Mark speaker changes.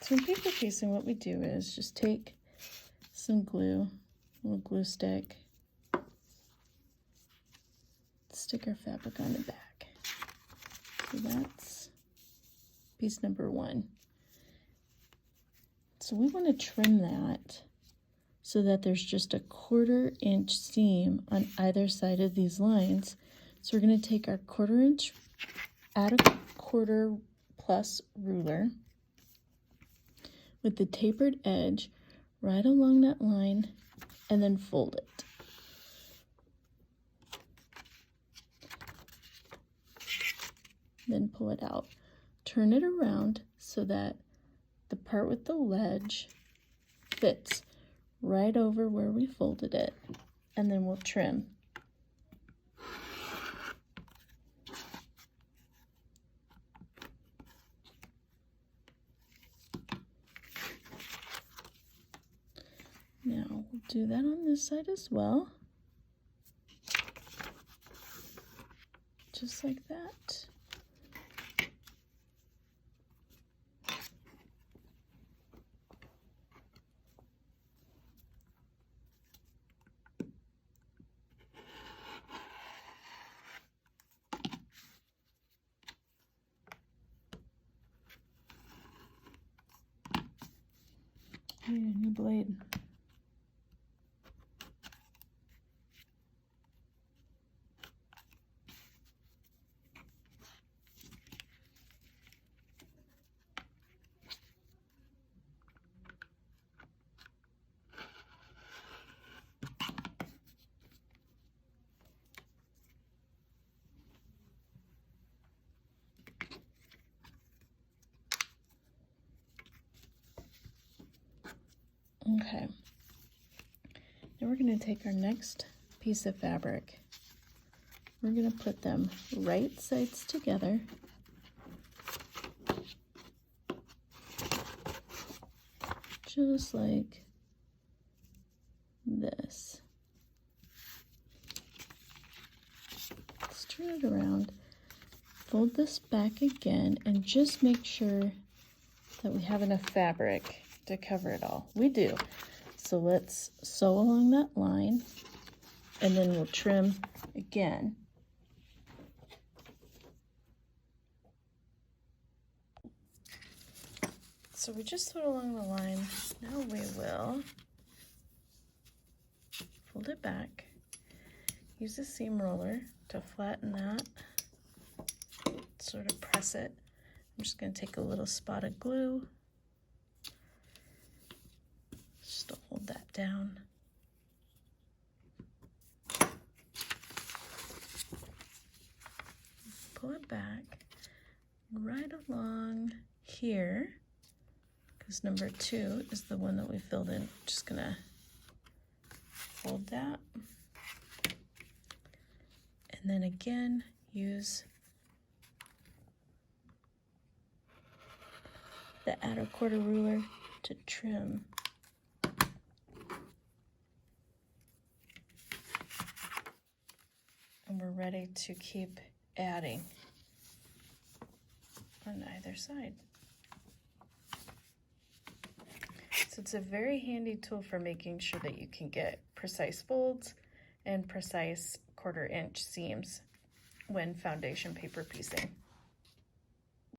Speaker 1: So in paper piecing, what we do is just take some glue, a little glue stick, stick our fabric on the back. So that's piece number 1. So we want to trim that so that there's just a 1/4 inch seam on either side of these lines. So we're going to take our 1/4 inch, add a 1/4 plus ruler with the tapered edge right along that line and then fold it. Then pull it out. Turn it around so that the part with the ledge fits right over where we folded it, and then we'll trim. Now we'll do that on this side as well. Just like that. I need a new blade. Okay, now we're going to take our next piece of fabric. We're going to put them right sides together. Just like this. Let's turn it around, fold this back again, and just make sure that we have enough fabric to cover it all. We do. So let's sew along that line, and then we'll trim again. So we just sewed along the line. Now we will fold it back, use a seam roller to flatten that, sort of press it. I'm just going to take a little spot of glue just to hold that down. Pull it back right along here, because number 2 is the one that we filled in. Just gonna fold that, and then again use the add a 1/4 ruler to trim. And we're ready to keep adding on either side. So it's a very handy tool for making sure that you can get precise folds and precise 1/4 inch seams when foundation paper piecing.